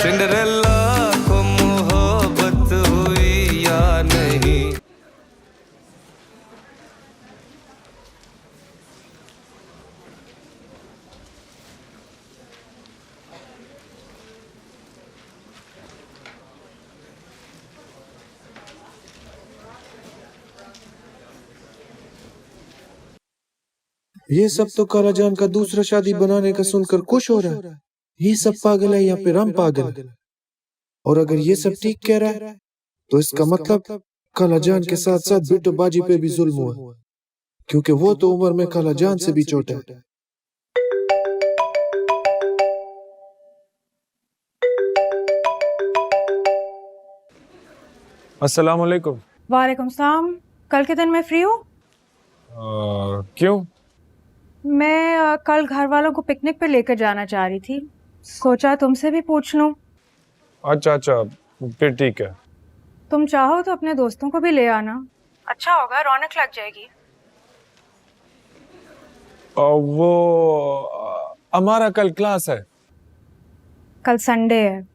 Cinderella को मोहब्बत हुई या नहीं। ये सब तो कालाजान का दूसरा शादी बनाने का सुनकर खुश हो रहा है। ये सब पागल है या फिर हम पागल है? और अगर ये सब ठीक कह रहा है तो इसका मतलब कालाजान के साथ साथ बिट्टू बाजी पे भी जुल्म हुआ, क्योंकि वो तो उम्र में कालाजान से भी छोटा है। अस्सलाम वालेकुम। वालेकुम सलाम। कल के दिन मैं फ्री हूँ। क्यों? मैं कल घर वालों को पिकनिक पे लेकर जाना चाह रही थी, सोचा तुमसे भी पूछ लूं। अच्छा अच्छा, फिर ठीक है। तुम चाहो तो अपने दोस्तों को भी ले आना, अच्छा होगा, रौनक लग जाएगी। वो हमारा कल क्लास है। कल संडे है।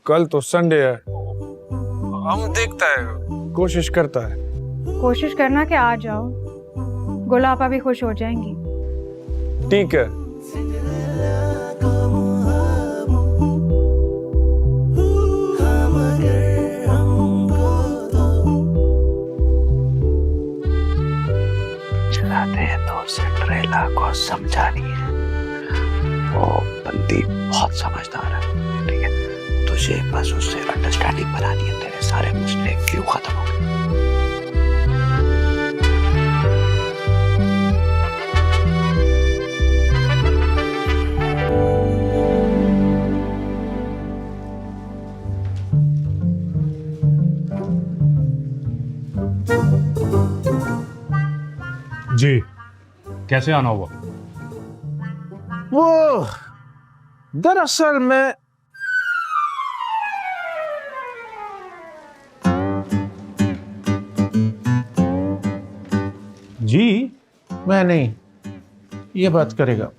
कल तो संडे है। हम देखता है, कोशिश करता है। कोशिश करना कि आ जाओ, गुलाबा भी खुश हो जाएंगी। ठीक है। चलाते हैं तो सिंड्रेला को समझानी है। वो बंदी बहुत समझदार है, ठीक है? तुझे बस उससे अंडरस्टैंडिंग बनानी है, तेरे सारे मसले क्यों खत्म हो गए। जी, कैसे आना हुआ? वो दरअसल मैं जी, मैं नहीं, ये बात करेगा।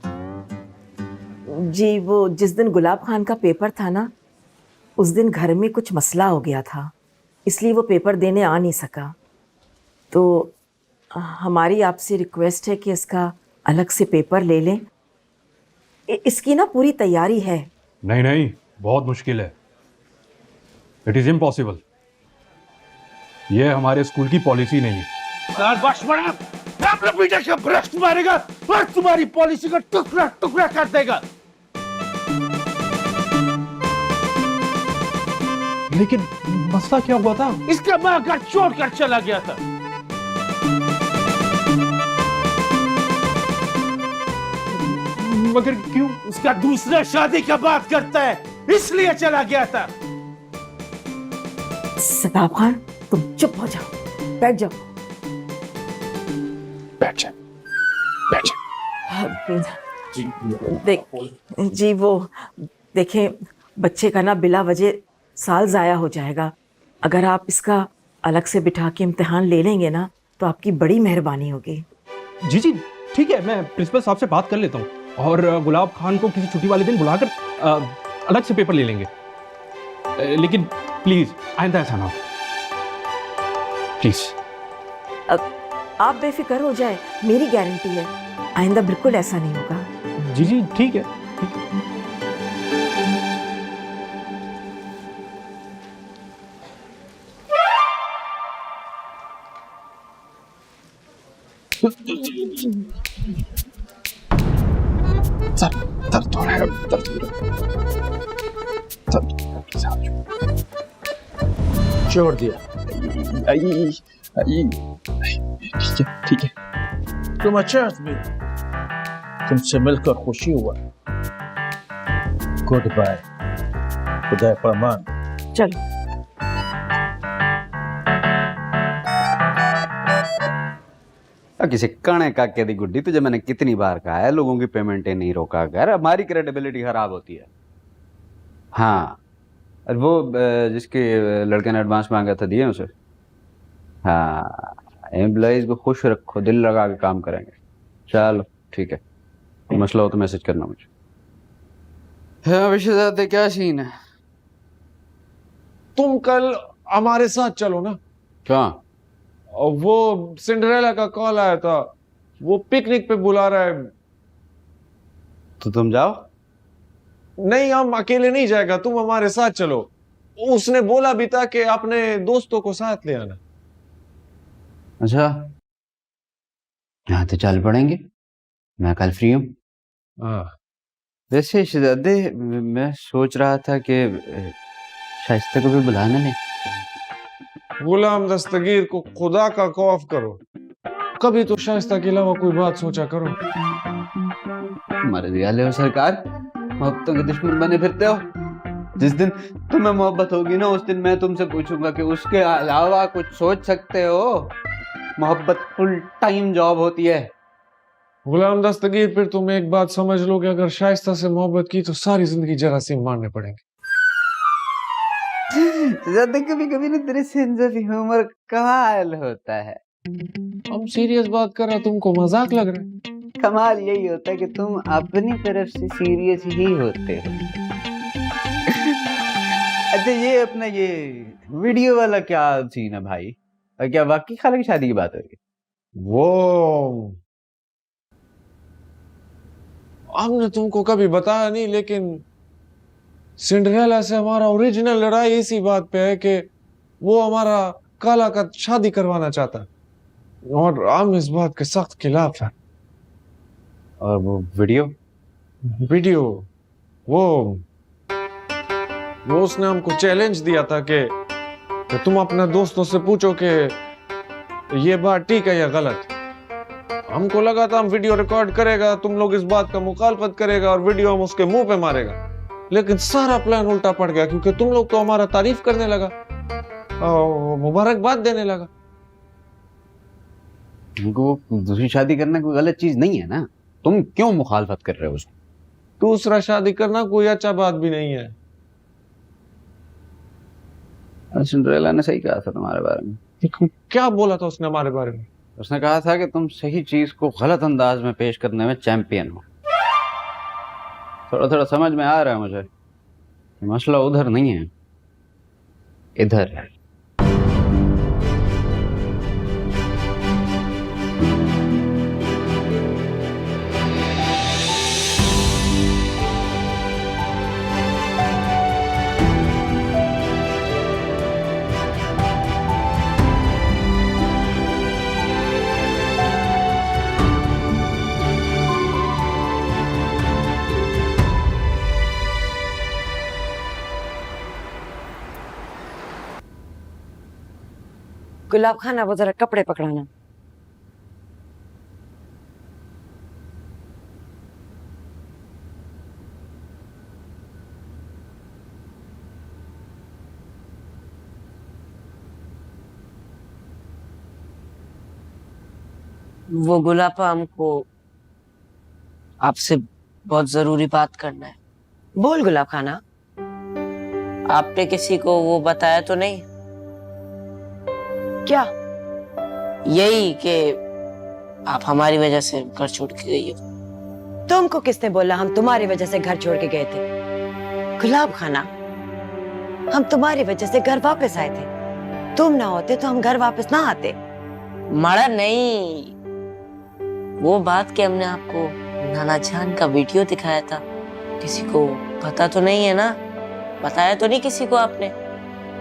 जी, वो जिस दिन गुलाब खान का पेपर था ना, उस दिन घर में कुछ मसला हो गया था, इसलिए वो पेपर देने आ नहीं सका। तो हमारी आपसे रिक्वेस्ट है कि इसका अलग से पेपर ले लें। इसकी ना पूरी तैयारी है। नहीं नहीं, बहुत मुश्किल है। It is impossible. ये हमारे स्कूल की पॉलिसी नहीं है। अपने बेटे का भ्रष्ट मारेगा और तुम्हारी पॉलिसी का टुकड़ा टुकड़ा कर देगा। लेकिन मसला क्या हुआ था? इसका माँ घर छोड़कर चला गया था। मगर क्यों? उसका दूसरा शादी का बात करता है, इसलिए चला गया था। सताब खान, तुम चुप हो जाओ, बैठ जाओ। बैठ जा, बैठ जा। देख जी, वो देखें, बच्चे का ना बिला वजह साल जाया हो जाएगा। अगर आप इसका अलग से बिठा के इम्तिहान ले लेंगे ना, तो आपकी बड़ी मेहरबानी होगी। जी जी, ठीक है, मैं प्रिंसिपल साहब से बात कर लेता हूँ और गुलाब खान को किसी छुट्टी वाले दिन बुलाकर अलग से पेपर ले लेंगे। लेकिन प्लीज आइंदा ऐसा ना हो, प्लीज। अब आप बेफिक्र हो जाए, मेरी गारंटी है आइंदा बिल्कुल ऐसा नहीं होगा। जी जी, ठीक है। दर्द हो रहा है, दर्द हो रहा है। छोड़ दिया। ठीक है, ठीक है। तुम अच्छा आदमी, तुमसे मिलकर खुशी हुआ। गुड बाय, खुदा पामान। चलो। किसी कणे काके दी गुड्डी, तुझे मैंने कितनी बार कहा है लोगों की पेमेंटें नहीं रोका कर, हमारी क्रेडिबिलिटी खराब होती है। हाँ, वो जिसके लड़के ने एडवांस मांगा था, दिए उसे? हाँ, एम्प्लॉइज को खुश रखो, दिल लगा के काम करेंगे। चलो ठीक है। कोई मसला हो तो मैसेज करना मुझे। हाँ विशेषाते क्या सीन है? तुम कल हमारे साथ चलो ना। क्या? और वो सिंड्रेला का कॉल आया था, वो पिकनिक पे बुला रहा है। तो तुम जाओ। नहीं, हम अकेले नहीं जाएगा, तुम हमारे साथ चलो। उसने बोला भी था कि अपने दोस्तों को साथ ले आना। अच्छा, यहाँ तो चल पड़ेंगे, मैं कल फ्री हूँ। हाँ। वैसे शहजादे, मैं सोच रहा था कि शाइस्ता को भी बुलाना ले। गुलाम दस्तगीर को खुदा का खौफ करो, कभी तो शाइस्ता के अलावा कोई बात सोचा करो। मर दिया हो सरकार, मोहब्बतों के दुश्मन बने फिरते हो। जिस दिन तुम्हें मोहब्बत होगी ना, उस दिन मैं तुमसे पूछूंगा कि उसके अलावा कुछ सोच सकते हो? मोहब्बत फुल टाइम जॉब होती है। गुलाम दस्तगीर, फिर तुम एक बात समझ लो कि अगर शाइस्ता से मोहब्बत की तो सारी जिंदगी जरासीम मारने पड़ेंगे। कभी कभी ना तेरे सेंस ऑफ ह्यूमर कमाल होता है। हम सीरियस बात कर रहे, तुमको मजाक लग रहा है। कमाल यही होता है कि तुम अपनी तरफ से सीरियस ही होते हो। अच्छा, ये अपना ये वीडियो वाला क्या सीन है भाई? और क्या वाकई खाला की शादी की बात हो रही? वो हमने तुमको कभी बताया नहीं, लेकिन सिंड्रेला से हमारा ओरिजिनल लड़ाई इसी बात पे है कि वो हमारा काला का शादी करवाना चाहता है, और हम इस बात के सख्त खिलाफ हैं। और वो वीडियो वो उसने हमको चैलेंज दिया था कि तुम अपने दोस्तों से पूछो कि ये बात ठीक है या गलत। हमको लगा था हम वीडियो रिकॉर्ड करेगा, तुम लोग इस बात का मुखालफत करेगा और वीडियो हम उसके मुंह पे मारेगा, लेकिन सारा प्लान उल्टा पड़ गया, क्योंकि तुम लोग तो हमारा तारीफ करने लगा और मुबारकबाद देने लगा। उनको दूसरी शादी करना कोई गलत चीज नहीं है ना, तुम क्यों मुखालफत कर रहे हो उसकी? दूसरा शादी करना कोई अच्छा बात भी नहीं है। सिंड्रेला ने सही कहा था तुम्हारे बारे में। क्या बोला था उसने हमारे बारे में? उसने कहा था कि तुम सही चीज को गलत अंदाज में पेश करने में चैंपियन हो। थोड़ा थोड़ा समझ में आ रहा है मुझे, मसला उधर नहीं है, इधर है। गुलाब खान, वो जरा कपड़े पकड़ाना। वो गुलाबा, हमको आपसे बहुत जरूरी बात करना है। बोल गुलाब खाना। आपने किसी को वो बताया तो नहीं? क्या? यही कि आप हमारी वजह से घर छोड़ के गई हो। तुमको किसने बोला हम तुम्हारी वजह से घर छोड़ के गए थे? गुलाब खाना, हम तुम्हारी वजह से घर वापस आए थे। तुम ना होते तो हम घर वापस ना आते। मरा नहीं, वो बात कि हमने आपको नाना जान का वीडियो दिखाया था, किसी को पता तो नहीं है ना? बताया तो नहीं किसी को आपने?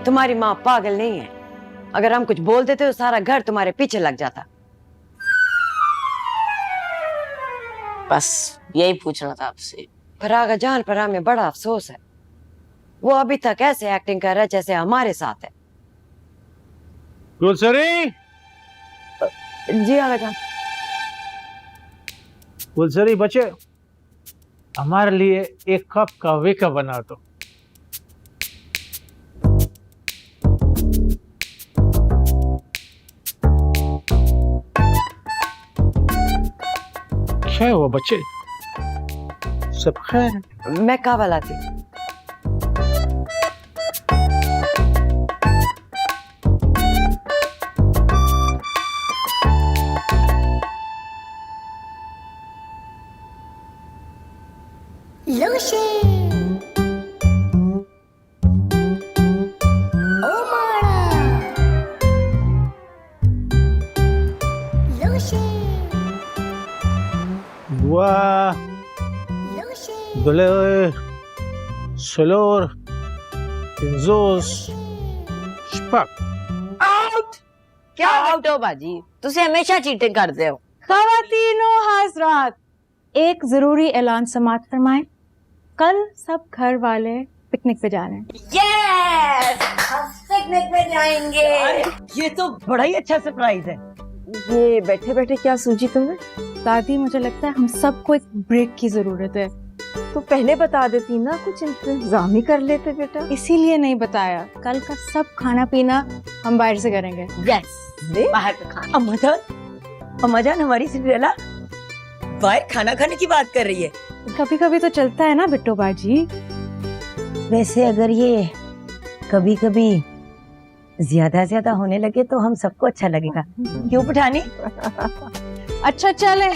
तुम्हारी माँ पागल नहीं है, अगर हम कुछ बोल देते तो सारा घर तुम्हारे पीछे लग जाता। बस यही पूछना था आपसे। फरागा जान पर हमें बड़ा अफसोस है, वो अभी तक ऐसे एक्टिंग कर रहा है जैसे हमारे साथ है। गुलसरी, जी आगा जान। गुलसरी बच्चे, हमारे लिए एक कप कहवे का बना दो। क्या हुआ बच्चे, सब खैर है? मैं कहवा लाती। Dua, dole, solor, pinzos, shpak. Out. क्या बिट्टो बाजी, तुसे हमेशा चीटिंग करते हो। खवातीनो हजरात, एक जरूरी ऐलान समात फरमाएं। कल सब घर वाले पिकनिक पे जा रहे हैं। यस, हम पिकनिक पे जाएंगे। ये तो बड़ा ही अच्छा सरप्राइज है। ये बैठे बैठे क्या सूझी तुम्हें? दादी, मुझे लगता है हम सबको एक ब्रेक की जरूरत है। तो पहले बता देती ना, कुछ इंतजाम ही कर लेते बेटा। इसीलिए नहीं बताया। कल का सब खाना पीना हम बाहर से करेंगे। यस, बाहर का खाना। अम्मा जान हमारी सिंड्रेला बाहर खाना खाने की बात कर रही है। कभी कभी तो चलता है ना बिट्टो बाजी। वैसे अगर ये कभी कभी ज्यादा होने लगे तो हम सबको अच्छा लगेगा, क्यों पठानी? अच्छा चले,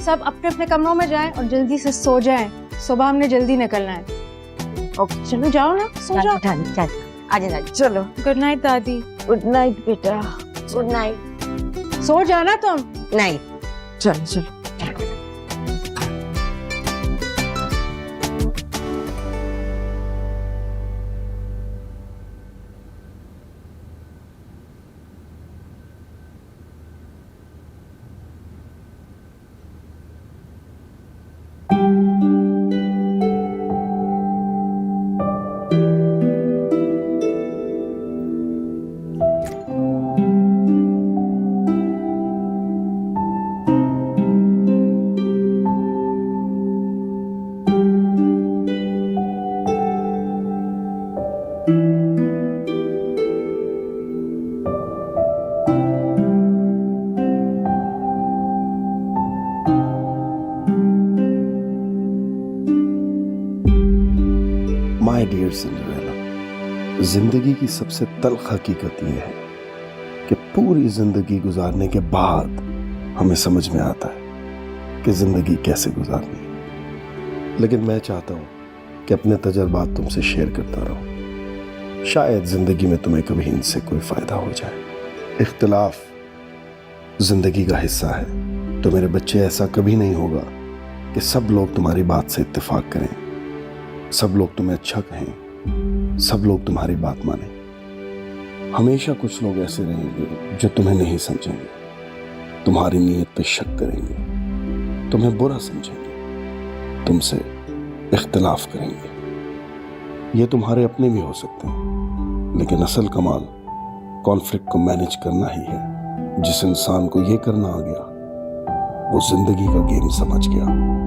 सब अपने अपने कमरों में जाएं और जल्दी से सो जाएं। सुबह हमने जल्दी निकलना है। ओके चलो जाओ ना, सो जाओ। पठानी चल, आजा चलो, गुड नाइट दादी। गुड नाइट बेटा। Good night. सो जाना तुम। नहीं, चलो चलो। माय डियर सिंड्रेला, जिंदगी की सबसे तल्ख हकीकत यह है कि पूरी जिंदगी गुजारने के बाद हमें समझ में आता है कि जिंदगी कैसे गुजारनी है। लेकिन मैं चाहता हूं कि अपने तजर्बात तुमसे शेयर करता रहूं। शायद जिंदगी में तुम्हें कभी इनसे कोई फायदा हो जाए। इख्तिलाफ जिंदगी का हिस्सा है। तो मेरे बच्चे, ऐसा कभी नहीं होगा कि सब लोग तुम्हारी बात से इत्तेफाक करें, सब लोग तुम्हें अच्छा कहें, सब लोग तुम्हारी बात मानें। हमेशा कुछ लोग ऐसे रहेंगे जो तुम्हें नहीं समझेंगे, तुम्हारी नीयत पे शक करेंगे, तुम्हें बुरा समझेंगे, तुमसे इख्तिलाफ करेंगे। ये तुम्हारे अपने भी हो सकते हैं, लेकिन असल कमाल कॉन्फ्लिक्ट को मैनेज करना ही है। जिस इंसान को ये करना आ गया, वो जिंदगी का गेम समझ गया।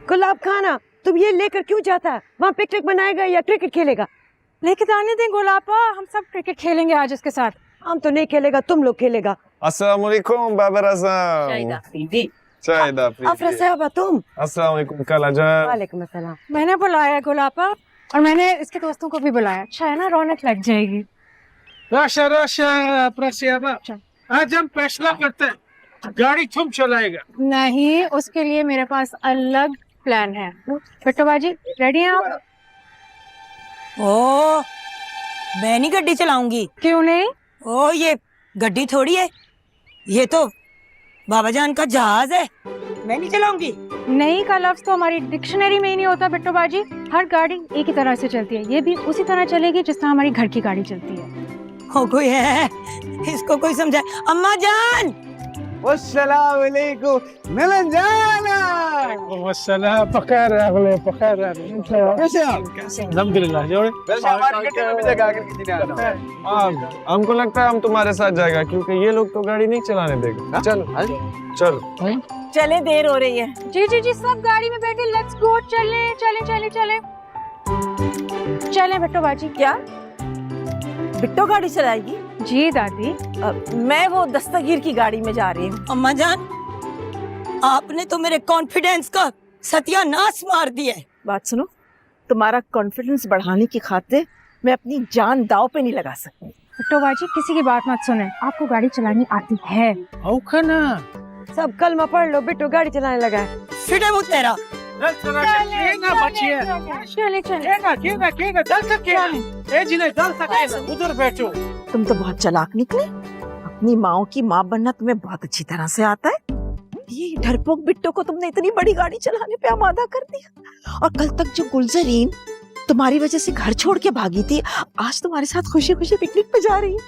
गुलाब खाना, तुम ये लेकर क्यों जाता है? वहाँ पिकनिक मनाएगा या क्रिकेट खेलेगा? लेके जाने दें गुलाबा, हम सब क्रिकेट खेलेंगे आज इसके साथ। हम तो नहीं खेलेगा, तुम लोग खेलेगा। Assalamualaikum Baba Razam. Shaida Afridi. तुम Assalamualaikum Kalajan. वालेकुम अस्सलाम। मैंने बुलाया गुलाबा और मैंने इसके दोस्तों को भी बुलाया। अच्छा है ना, रौनक लग जाएगी। राशा राशा प्रसियाबा, आज हम फैसला करते हैं, गाड़ी तुम चलाएगा। नहीं, उसके लिए मेरे पास अलग प्लान है। बिट्टू बाजी रेडी हैं आप? ओ मैं नहीं गड्डी चलाऊंगी। क्यों नहीं? ओ ये गड्डी थोड़ी है, ये तो बाबा जान का जहाज है, मैं नहीं चलाऊंगी। नहीं का लफ्ज तो हमारी डिक्शनरी में ही नहीं होता बिट्टू बाजी। हर गाड़ी एक ही तरह से चलती है, ये भी उसी तरह चलेगी जिस तरह हमारी घर की गाड़ी चलती है। हो कोई है, इसको कोई समझाए। अम्मा जान अस्सलाम वालेकुम नलन जाना। वस्सलाम, पकड़ अगले पकड़ कैसे आप? अल्हम्दुलिल्लाह जोड़े। वैसे हमारी गड्डी में भी जगह आकर किसी ने आना। हमको लगता है हम तुम्हारे साथ जाएगा क्योंकि ये लोग तो गाड़ी नहीं चलाने देंगे। चलो चलो चले, देर हो रही है। जी जी जी, सब गाड़ी में बैठे, लेट्स गो। चले चले चले चले चले बिट्टू बाजी। क्या बिट्टो गाड़ी चलाएगी? जी दादी। मैं वो दस्तगीर की गाड़ी में जा रही हूँ। अम्मा जान, आपने तो मेरे कॉन्फिडेंस का सत्यानाश मार दिया है। बात सुनो, तुम्हारा कॉन्फिडेंस बढ़ाने की खातिर मैं अपनी जान दाव पे नहीं लगा सकती। बिट्टू बाजी किसी की बात मत सुने, आपको गाड़ी चलानी आती है। औखा ना सब कलमा पढ़ लो, बिट्टो गाड़ी चलाने लगा है। फिटे मुझ तेरा। चले चले उधर बैठो। तुम तो बहुत चालाक निकले। अपनी माँ की माँ बनना तुम्हें बहुत अच्छी तरह से आता है। ये डरपोक बिट्टो को तुमने इतनी बड़ी गाड़ी चलाने पे आमादा कर दिया। और कल तक जो गुलजरीन तुम्हारी वजह से घर छोड़ के भागी थी, आज तुम्हारे साथ खुशी खुशी पिकनिक पे जा रही है।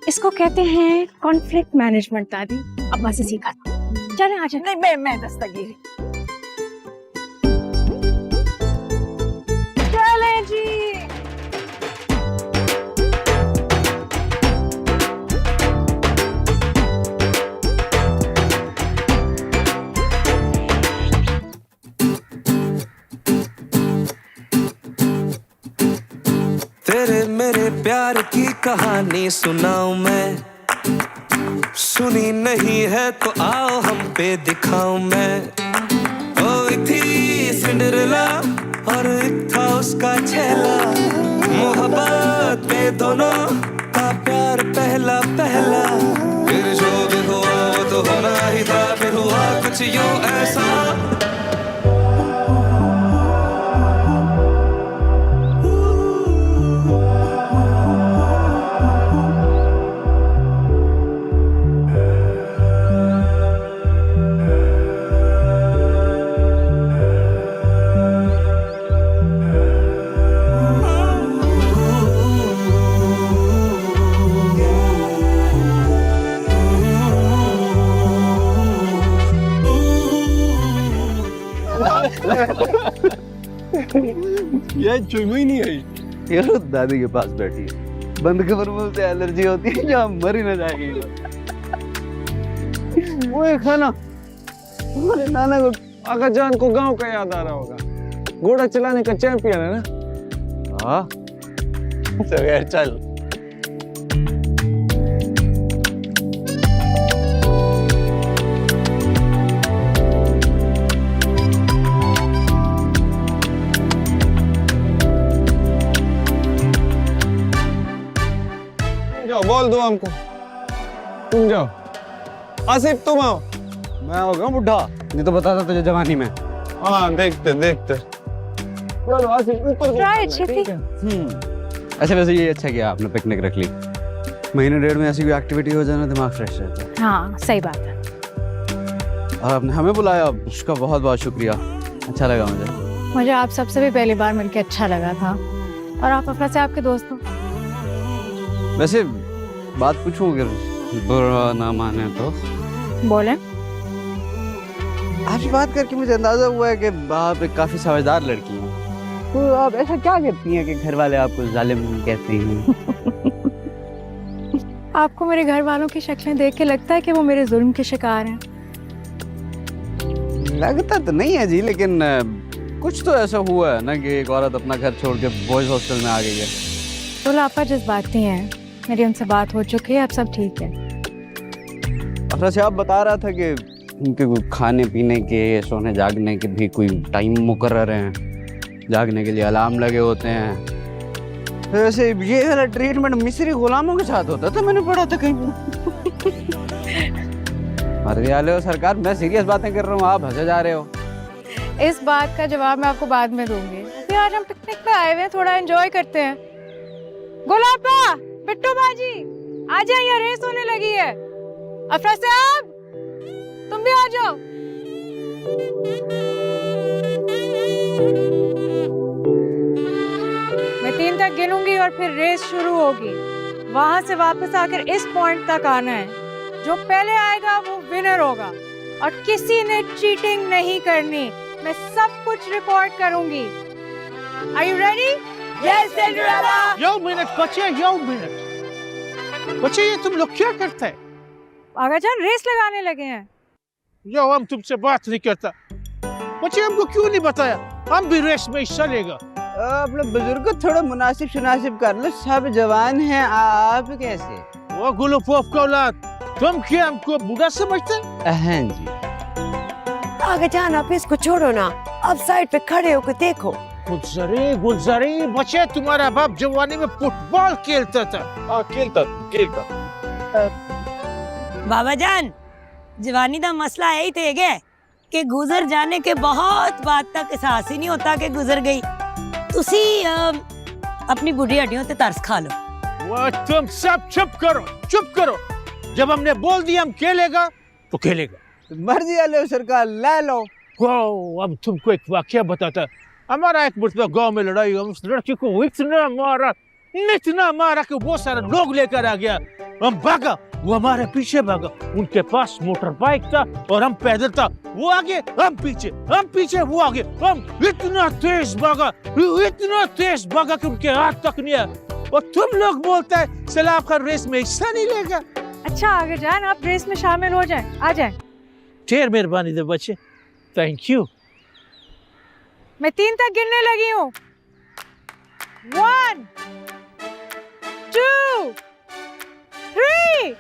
इसको कहते हैं कॉन्फ्लिक्ट मैनेजमेंट दादी। अब वहाँ से सीखा। चले आ जाए। नहीं, मैं दस्तगीर। चले जी। तेरे मेरे प्यार की कहानी सुनाऊं मैं, सुनी नहीं है तो आओ हम पे दिखाऊं मैं। ओ थी सिंड्रेला और एक था उसका चेला, मोहब्बत में दोनों का प्यार पहला पहला। फिर जो भी हुआ वो तो होना ही था, फिर हुआ कुछ यूं ऐसा। ये चुई ही नहीं आई। ये लो दादी के पास बैठी है, बंद कमर में उसे एलर्जी होती है, जहाँ मर ही ना जाएगी। वो एक है ना, हमारे नाना को आका जान को गांव का याद आ रहा होगा। घोड़ा चलाने का चैंपियन है ना। हाँ चल यार चल। जाओ बोल दो हमको, तुम जाओ। आसिफ तुम आओ। मैं हो गया बुढ़ा, नहीं तो बताता तुझे जवानी में। हाँ देखते देखते। चलो आसिफ ऊपर ट्राई छेती। अच्छा वैसे ये अच्छा किया आपने पिकनिक रख ली। महीने डेढ़ में ऐसी कोई एक्टिविटी हो जाए ना, दिमाग फ्रेश रहता है। हाँ सही बात है। और आपने हमें बुलाया, उसका बहुत बहुत शुक्रिया, अच्छा लगा मुझे आप सबसे भी पहली बार मिलके अच्छा लगा था। और आप अफरा से आपके दोस्त हो। वैसे बात पूछूं अगर बुरा ना माने तो? बोले। आज बात करके मुझे अंदाजा हुआ है कि आप एक काफी समझदार लड़की हैं। तो आप ऐसा क्या करती हैं कि घर वाले आपको जालिम कहते हैं? आपको मेरे घर वालों की शक्लें देख के लगता है कि वो मेरे जुल्म के शिकार हैं? लगता तो नहीं है जी, लेकिन कुछ तो ऐसा हुआ है ना कि एक औरत अपना घर छोड़ के बॉयज हॉस्टल में आ गई है। तो आपका जज्बाती हैं, मेरी उनसे बात हो चुकी है, अब सब ठीक है। वैसे आप बता रहा था कि उनके खाने पीने के सोने जागने के भी कोई टाइम मुकर्रर हैं, जागने के लिए अलार्म लगे होते हैं। वैसे ये वाला ट्रीटमेंट मिस्री गुलामों के साथ होता था, मैंने पढ़ा था कहीं। मर्जी वाले हो सरकार, मैं सीरियस बातें कर रहा हूँ, आप हंसे जा रहे हो। इस बात का जवाब मैं आपको बाद में दूंगी। अभी आज हम पिकनिक पे आए हुए हैं, थोड़ा एंजॉय करते हैं। गुलाबा, बिट्टू बाजी, आ जाइए, यहाँ रेस होने लगी है। अफरा साहब, तुम भी आ जाओ। मैं 3 तक गिनूंगी और फिर रेस शुरू होगी। वहां से वापस आकर इस पॉइंट तक आना है। जो पहले आएगा वो विनर होगा और किसी ने चीटिंग नहीं करनी। मैं सब कुछ रिकॉर्ड करूंगी। Are you ready? Yes, Cinderella. Yo minute बच्चे, यो मिनट बच्चे, ये तुम लोग क्या करते हैं? आगाजान रेस लगाने लगे हैं। यो, हम तुमसे बात नहीं करता। बच्चे, हमको क्यों नहीं बताया? हम भी रेस में हिस्सा लेगा। अपने बुजुर्ग को थोड़ा मुनासिब शुनासिब कर लो, सब जवान हैं, आप कैसे? वो गुलूपोफ का औलाद, तुम क्या हमको बूढ़ा समझते? हाँ जी। आगाजान, आप इसको छोड़ो ना, आप साइड पे खड़े होकर देखो। गुलजारी बच्चे, तुम्हारा बाप जवानी में फुटबॉल खेलता था। हाँ, खेलता। बाबा जान, जवानी का मसला यही थे गए कि गुजर जाने के बहुत बाद तक एहसास ही नहीं होता कि गुजर गई। तुसी अपनी बुढ़ी हड्डियों ते तरस खा लो। वो तुम सब चुप करो। जब हमने बोल दिया हम खेलेगा तो खेलेगा। मर्जी वाले हो सरकार, ले लो। वाह, अब तुमको एक वाकया बताता। हमारा एक मरतबा गांव में लड़ाई हुई, उस लड़की को इतना मारा कि बहुत सारे लोग लेकर आ गया। हम भागा, वो हमारे पीछे भागा। उनके पास मोटर बाइक था और हम पैदल था। वो आगे, हम पीछे, वो आगे। हम इतना तेज भागा कि उनके हाथ तक नहीं आया। और तुम लोग बोलते हैं सलाब का रेस में हिस्सा नहीं लेगा। अच्छा आगाजान, आप रेस में शामिल हो जाएं, आ जाएं। ढेर मेहरबानी दे बच्चे, थैंक यू। मैं 3 तक गिनने लगी हूँ। 1, 2, 3।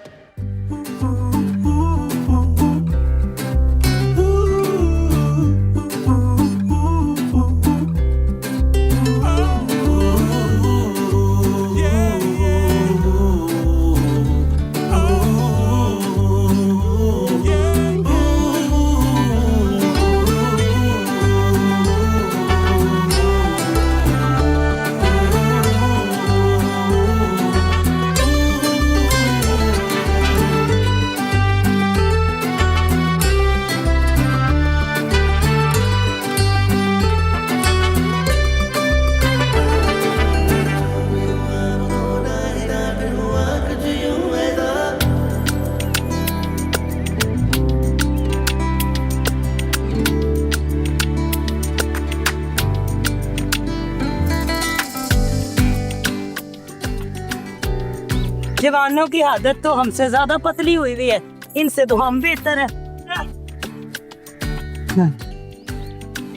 जवानों की आदत तो हमसे ज्यादा पतली हुई है, इनसे तो हम बेहतर है।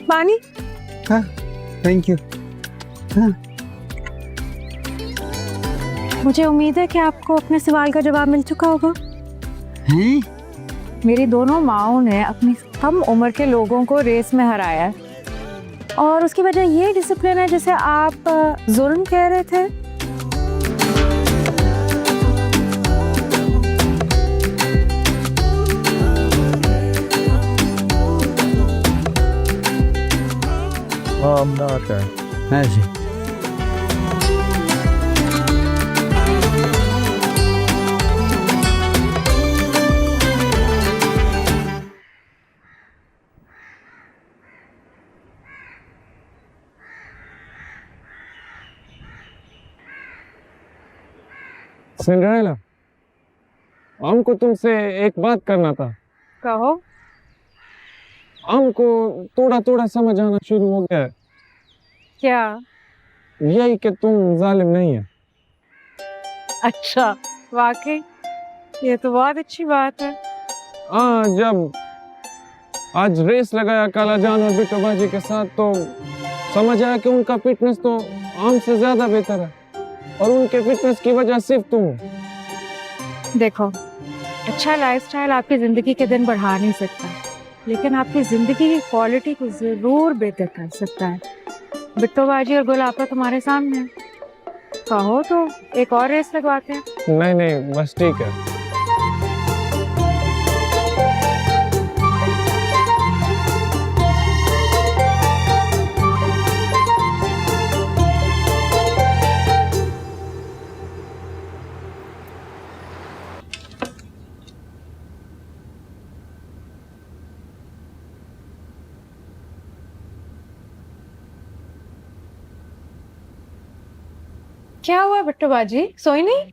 पानी। हाँ, थैंक यू। हाँ। मुझे उम्मीद है कि आपको अपने सवाल का जवाब मिल चुका होगा। हैं? मेरी दोनों माओं ने अपनी कम उम्र के लोगों को रेस में हराया है और उसकी वजह ये डिसिप्लिन है जिसे आप जुल्म कह रहे थे। हाँ जी। सिंड्रेला, हमको तुमसे एक बात करना था। कहो। हमको थोड़ा थोड़ा समझ आना शुरू हो गया है। क्या? यही कि तुम जालिम नहीं है। अच्छा, वाकई ये तो बहुत अच्छी बात है। हाँ, जब आज रेस लगाया काला जान और बिट्टू बाजी के साथ तो समझ आया कि उनका फिटनेस तो हमसे ज्यादा बेहतर है और उनके फिटनेस की वजह सिर्फ तुम हो। देखो, अच्छा लाइफस्टाइल आपकी जिंदगी के दिन बढ़ा नहीं सकता, लेकिन आपकी जिंदगी की क्वालिटी को जरूर बेहतर कर सकता है। बिट्टो बाजी और गुलाब तुम्हारे सामने है। कहो तो एक और रेस लगवाते हैं। नहीं नहीं, बस ठीक है। क्या हुआ बिट्टो बाजी, सोई नहीं?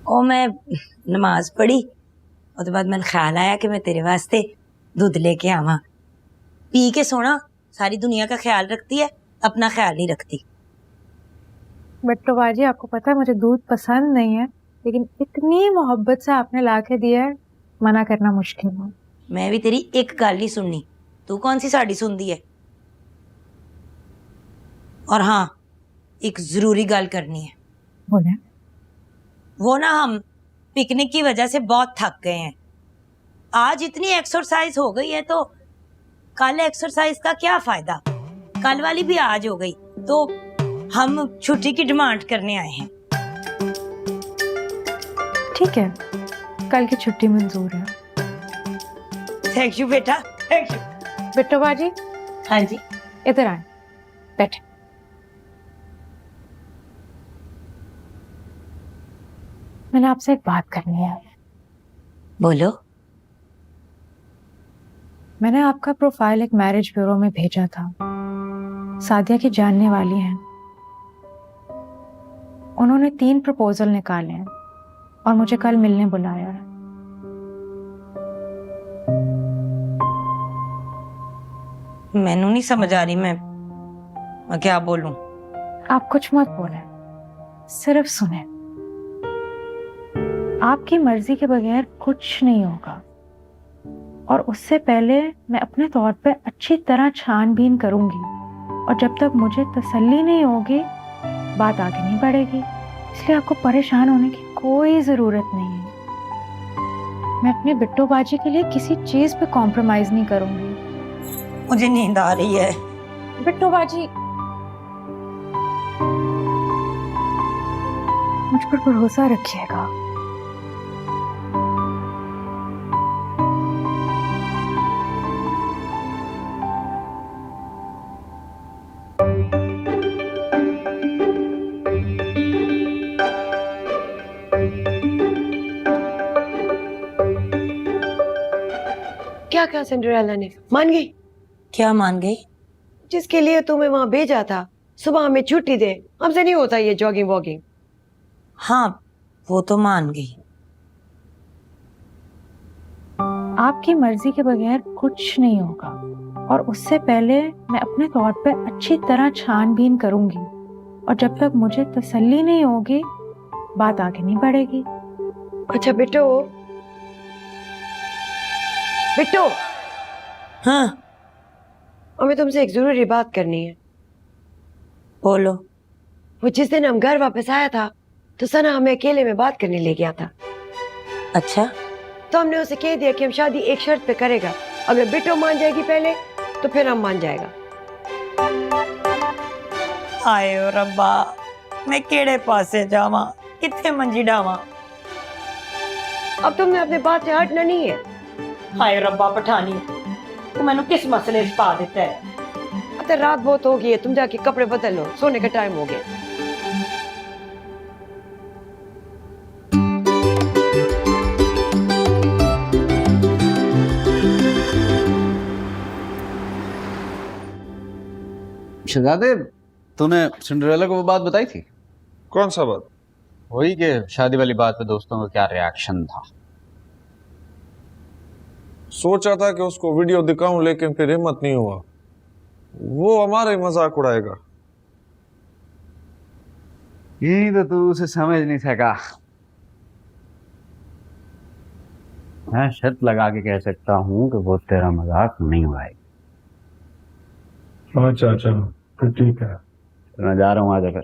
ओ मैं नमाज पढ़ी और बाद मैंने ख्याल आया कि मैं तेरे वास्ते दूध लेके आवा। पी के सोना, सारी दुनिया का ख्याल रखती है, अपना ख्याल नहीं रखती। बिट्टो बाजी आपको पता है मुझे दूध पसंद नहीं है, लेकिन इतनी मोहब्बत से आपने ला के दिया है, मना करना मुश्किल है। मैं भी तेरी एक गल नहीं सुननी, तू कौन सी साड़ी सुनती है। और हाँ, एक जरूरी गल करनी है। बोले। वो ना हम पिकनिक की वजह से बहुत थक गए हैं। आज इतनी एक्सरसाइज हो गई है तो कल एक्सरसाइज का क्या फायदा। कल वाली भी आज हो गई तो हम छुट्टी की डिमांड करने आए हैं। ठीक है, कल की छुट्टी मंजूर है। थैंक यू बेटा, थैंक यू। बिट्टो बाजी। हाँ जी। इधर आए, बैठे। मैंने आपसे एक बात करनी है। बोलो। मैंने आपका प्रोफाइल एक मैरिज ब्यूरो में भेजा था। सादिया की जानने वाली हैं। उन्होंने 3 प्रपोजल निकाले हैं और मुझे कल मिलने बुलाया है। मैनू नहीं समझ आ रही, मैं क्या बोलूं। आप कुछ मत बोले, सिर्फ सुने। आपकी मर्जी के बगैर कुछ नहीं होगा और उससे पहले मैं अपने तौर पे अच्छी तरह छानबीन करूंगी और जब तक मुझे तसल्ली नहीं होगी बात आगे नहीं बढ़ेगी। इसलिए आपको परेशान होने की कोई जरूरत नहीं है। मैं अपने बिट्टो बाजी के लिए किसी चीज पे कॉम्प्रोमाइज नहीं करूंगी। मुझे नींद आ रही है। बिट्टो बाजी, मुझ पर भरोसा रखिएगा। क्या कहा सिंड्रेला ने? मान गई? क्या मान गई? जिसके लिए तुम्हें वहां भेजा था, सुबह हमें छुट्टी दे। हमसे नहीं होता ये जॉगिंग वॉकिंग। हाँ, वो तो मान गई। आपकी मर्जी के बगैर कुछ नहीं होगा और उससे पहले मैं अपने तौर पे अच्छी तरह छानबीन करूंगी और जब तक मुझे तसल्ली नहीं होगी बात आगे नहीं बढ़ेगी। अच्छा बिट्टो, बिट्टो। हाँ, हमें तुमसे एक जरूरी बात करनी है। बोलो। वो जिस दिन हम घर वापस आया था तो सना हमें अकेले में बात करने ले गया था। अच्छा। तो हमने उसे कह दिया कि हम शादी एक शर्त पे करेगा, अगर बिट्टो मान जाएगी पहले तो फिर हम मान जाएगा। आयो रब्बा, मैं केड़े पासे जावा, किथे मंजी डावा। अब तुमने अपने बात से हटना नहीं है। हाय रब्बा पठानी, तू मैंने किस मसले से पा देता है। अब तो रात बहुत हो गई है, तुम जाके कपड़े बदल लो, सोने का टाइम हो गया। शहजादे, तूने सिंड्रेला को वो बात बताई थी? कौन सा बात? वही कि शादी वाली बात पे दोस्तों का क्या रिएक्शन था? सोचा था कि उसको वीडियो दिखाऊं लेकिन फिर हिम्मत नहीं हुआ। वो हमारा ही मजाक उड़ाएगा। यही तो तू उसे समझ नहीं सका। मैं शर्त लगा के कह सकता हूँ कि वो तेरा मजाक नहीं उड़ाएगा। अच्छा अच्छा, फिर ठीक है। तो मैं जा रहा हूँ, आजा फिर।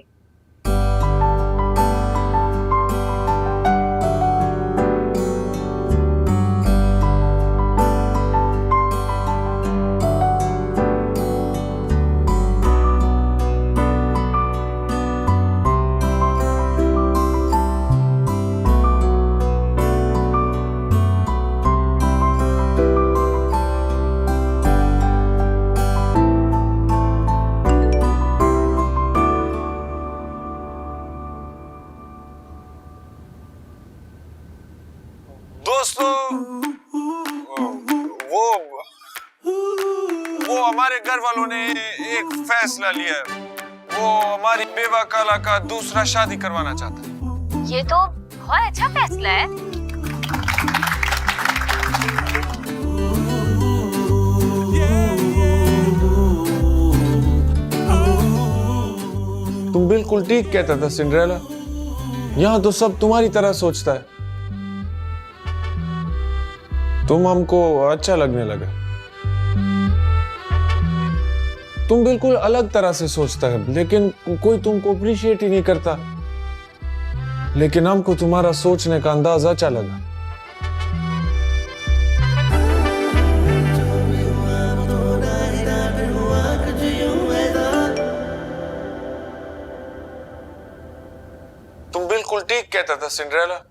दोस्तों, वो हमारे घर वालों ने एक फैसला लिया है। वो हमारी बेवा काला का दूसरा शादी करवाना चाहता है। ये तो बहुत अच्छा फैसला है। तुम बिल्कुल ठीक कहता था सिंड्रेला। यहाँ तो सब तुम्हारी तरह सोचता है। तुम हमको अच्छा लगने लगा। तुम बिल्कुल अलग तरह से सोचता है, लेकिन कोई तुमको अप्रिशिएट ही नहीं करता। लेकिन हमको तुम्हारा सोचने का अंदाज अच्छा लगा। तुम बिल्कुल ठीक कहता था सिंड्रेला।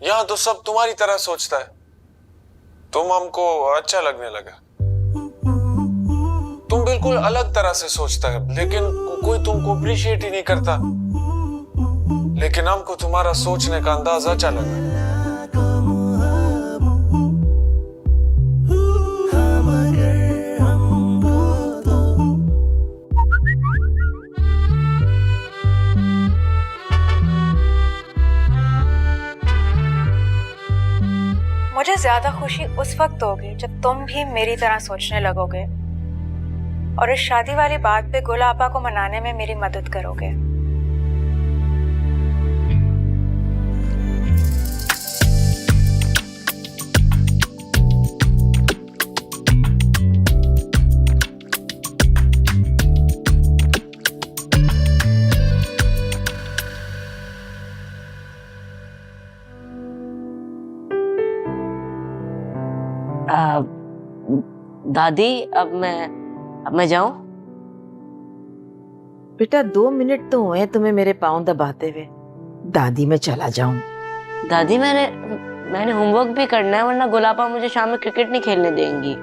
यहाँ तो सब तुम्हारी तरह सोचता है। तुम हमको अच्छा लगने लगा। तुम बिल्कुल अलग तरह से सोचता है, लेकिन कोई तुमको अप्रिशिएट ही नहीं करता। लेकिन हमको तुम्हारा सोचने का अंदाज अच्छा लगा। मुझे ज्यादा खुशी उस वक्त होगी जब तुम भी मेरी तरह सोचने लगोगे और इस शादी वाली बात पे गुलाबा को मनाने में मेरी मदद करोगे। दादी, अब मैं जाऊं? बेटा 2 मिनट तो हुए तुम्हें मेरे पाँव दबाते हुए। दादी मैं चला जाऊं? दादी मैंने होमवर्क भी करना है, वरना गुलाबा मुझे शाम में क्रिकेट नहीं खेलने देंगी।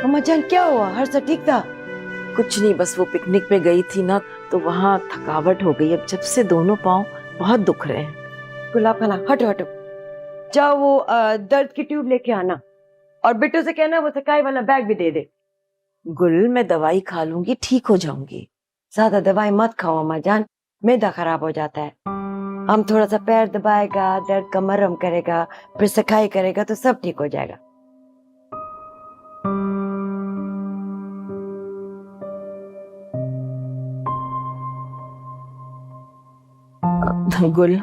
अम्मा जान क्या हुआ? हर सब ठीक था? कुछ नहीं, बस वो पिकनिक पे गई थी ना, तो वहाँ थकावट हो गई। अब जब से दोनों पाँव बहुत दुख रहे हैं। गुलाब खाना हटो हटो, जाओ वो दर्द की ट्यूब लेके आना और बिट्टू से कहना वो सकाई वाला बैग भी दे दे। गुल मैं दवाई खा लूंगी, ठीक हो जाऊंगी। ज्यादा दवाई मत खाओ अम्मा जान, मैदा खराब हो जाता है। हम थोड़ा सा पैर दबाएगा, दर्द का मरहम करेगा, फिर सकाई करेगा तो सब ठीक हो जाएगा। गुल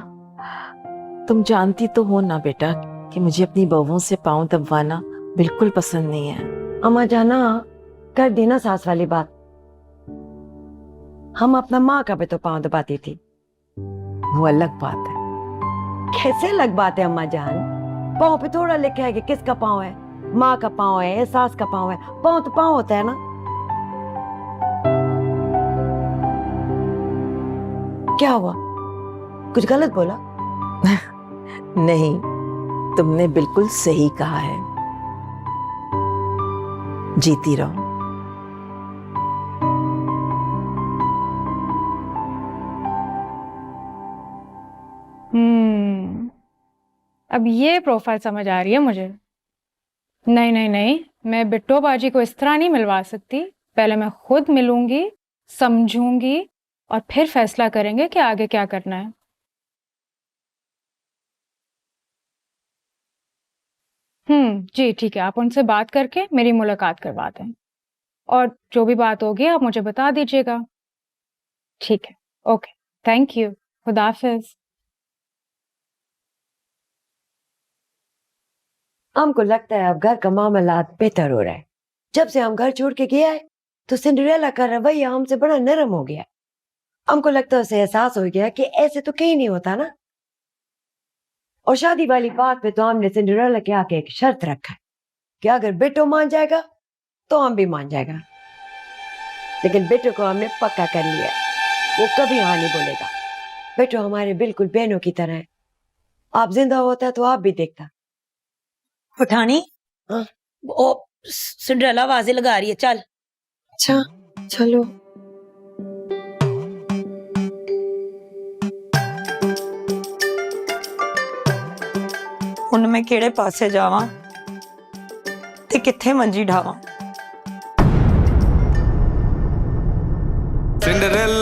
तुम जानती तो हो ना बेटा कि मुझे अपनी बहुओं से पाँव दबवाना बिल्कुल पसंद नहीं है। अम्मा जाना कर देना सास वाली बात। हम अपना माँ का भी तो पाँव दबाती थी। वो अलग बात है। कैसे अलग बात है अम्मा जान? पाँव पे थोड़ा लिखा है कि किसका पाँव है, माँ का पाँव है या सास का पाँव है। पाँव तो पाँव होता है ना। क्या हुआ? कुछ गलत बोला? नहीं, तुमने बिल्कुल सही कहा है। जीती रहो। अब ये प्रोफाइल समझ आ रही है मुझे। नहीं नहीं नहीं, मैं बिट्टो बाजी को इस तरह नहीं मिलवा सकती। पहले मैं खुद मिलूंगी, समझूंगी और फिर फैसला करेंगे कि आगे क्या करना है। जी ठीक है, आप उनसे बात करके मेरी मुलाकात करवाते हैं और जो भी बात होगी आप मुझे बता दीजिएगा। ठीक है, ओके, थैंक यू, खुदा हाफिज। हमको लगता है अब घर का मामलात बेहतर हो रहा है। जब से हम घर छोड़ के गया है तो सिंड्रेला का रवैया हमसे बड़ा नरम हो गया। हमको लगता है उसे एहसास हो गया कि ऐसे तो कहीं नहीं होता ना। और शादी वाली बात पे तो हमने सिंड्रेला के आके एक शर्त रखा है कि अगर बिट्टू मान जाएगा तो हम भी मान जाएगा। लेकिन बिट्टू को हमने पक्का कर लिया, वो कभी हाँ नहीं बोलेगा। बिट्टू हमारे बिल्कुल बहनों की तरह है। आप जिंदा होता तो आप भी देखता। पठानी, हाँ? ओ सिंड्रेला आवाजें लगा रही है, चल। अच्छा चलो। ਹੁਣ ਮੈਂ ਕਿਹੜੇ ਪਾਸੇ ਜਾਵਾਂ ਤੇ ਕਿੱਥੇ ਮੰਜੀ ਢਾਵਾਂ। सिंड्रेला